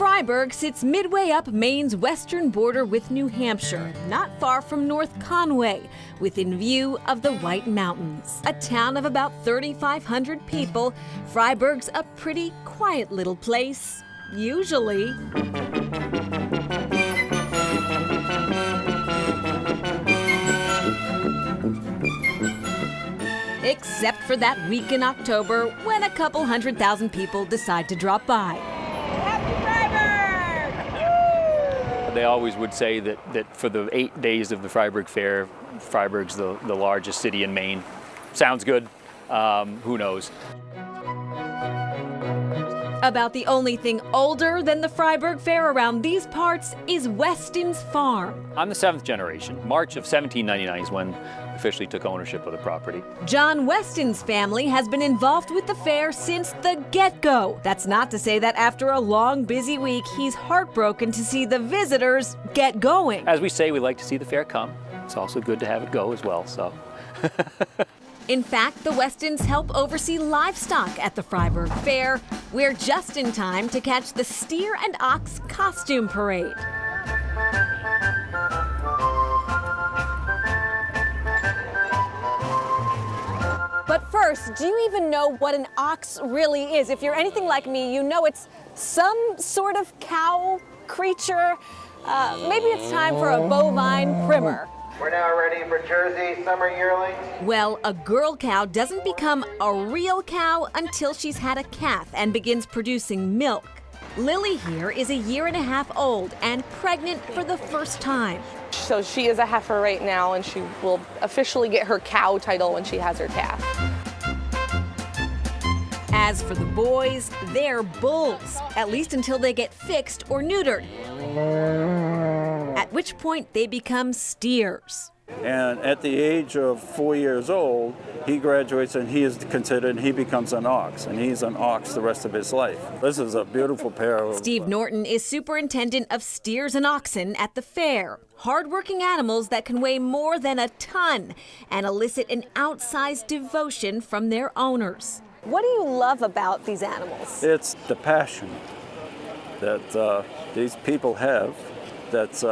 Fryeburg sits midway up Maine's western border with New Hampshire, not far from North Conway, within view of the White Mountains. A town of about 3,500 people, Fryeburg's a pretty quiet little place, usually. Except for that week in October when a couple 100,000 people decide to drop by. They always would say that for the 8 days of the Fryeburg Fair, Fryeburg's the largest city in Maine. Sounds good. Who knows? About the only thing older than the Fryeburg Fair around these parts is Weston's farm. I'm the 7th generation. March of 1799 is when I officially took ownership of the property. John Weston's family has been involved with the fair since the get-go. That's not to say that after a long, busy week, he's heartbroken to see the visitors get going. As we say, we like to see the fair come. It's also good to have it go as well, so. In fact, the Westons help oversee livestock at the Fryeburg Fair. We're just in time to catch the steer and ox costume parade. But first, do you even know what an ox really is? If you're anything like me, you know it's some sort of cow creature. Maybe it's time for a bovine primer. We're now ready for Jersey summer yearlings. Well, a girl cow doesn't become a real cow until she's had a calf and begins producing milk. Lily here is 1.5 years old and pregnant for the first time. So she is a heifer right now, and she will officially get her cow title when she has her calf. As for the boys, they're bulls, at least until they get fixed or neutered. At which point they become steers. And at the age of 4 years old, he graduates and he becomes an ox, and he's an ox the rest of his life. This is a beautiful pair of... Steve Norton is superintendent of steers and oxen at the fair. Hard-working animals that can weigh more than a ton and elicit an outsized devotion from their owners. What do you love about these animals? It's the passion that these people have. That's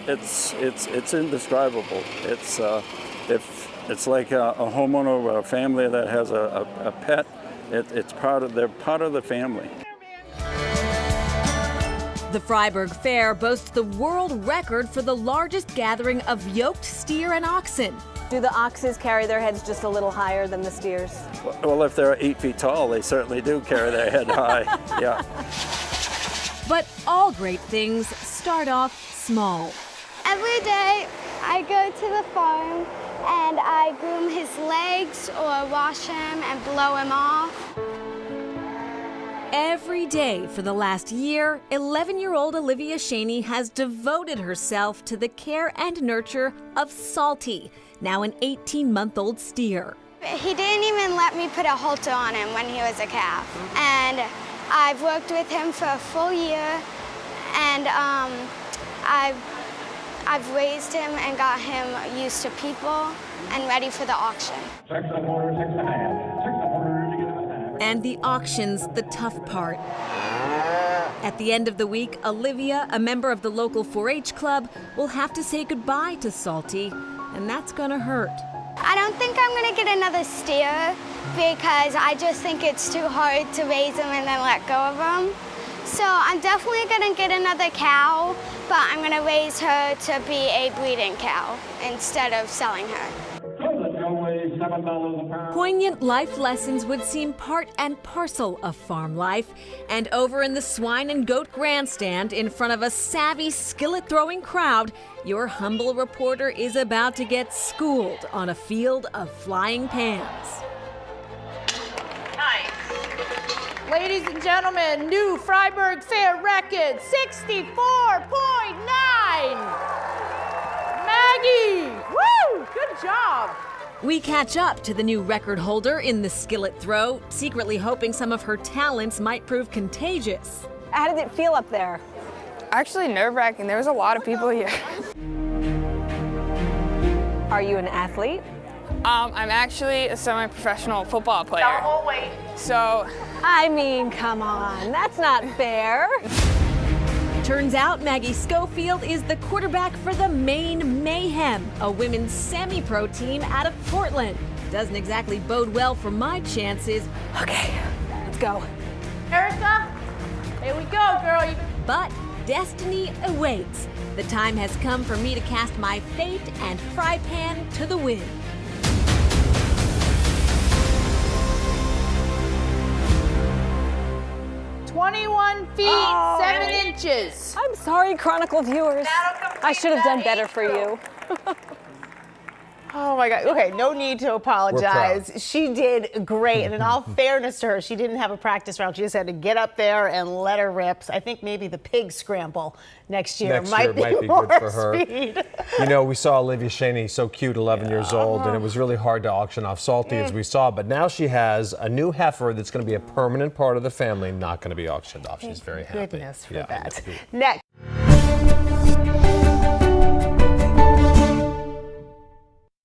it's indescribable. It's like a homeowner or a family that has a pet. They're part of the family. The Fryeburg Fair boasts the world record for the largest gathering of yoked steer and oxen. Do the oxes carry their heads just a little higher than the steers? Well, if they're 8 feet tall, they certainly do carry their head high. Yeah. But all great things start off small. Every day I go to the farm and I groom his legs or wash him and blow him off. Every day for the last year, 11-year-old Olivia Shaney has devoted herself to the care and nurture of Salty, now an 18-month-old steer. He didn't even let me put a halter on him when he was a calf. And I've worked with him for a full year, and I've raised him and got him used to people and ready for the auction. 6 1/4, 6 1/2. 6 1/4 to get him a half. And the auction's the tough part. At the end of the week, Olivia, a member of the local 4-H club, will have to say goodbye to Salty, and that's gonna hurt. I don't think I'm gonna get another steer because I just think it's too hard to raise him and then let go of him. So I'm definitely gonna get another cow, but I'm gonna raise her to be a breeding cow instead of selling her. Poignant life lessons would seem part and parcel of farm life. And over in the swine and goat grandstand, in front of a savvy skillet-throwing crowd, your humble reporter is about to get schooled on a field of flying pans. Nice. Ladies and gentlemen, new Fryeburg Fair record, 64.9. Maggie, woo, good job. We catch up to the new record holder in the skillet throw, secretly hoping some of her talents might prove contagious. How did it feel up there? Actually nerve-wracking. There was a lot of people here. Are you an athlete? I'm actually a semi-professional football player. Double weight. So, I mean, come on, that's not fair. Turns out Maggie Schofield is the quarterback for the Maine Mayhem, a women's semi-pro team out of Portland. Doesn't exactly bode well for my chances. Okay, let's go. Erica, here we go, girl. But destiny awaits. The time has come for me to cast my fate and fry pan to the wind. "21 feet, 7 inches. I'm sorry, Chronicle viewers. I should have done better for you. Oh my God. Okay, no need to apologize. She did great. And in all fairness to her, she didn't have a practice round. She just had to get up there and let her rip. So I think maybe the pig scramble next year might be good for her. speed. You know, we saw Olivia Shaney, so cute, 11 years old, and it was really hard to auction off Salty, as we saw. But now she has a new heifer that's going to be a permanent part of the family, not going to be auctioned off. She's very happy. Goodness for Yeah, that. Next.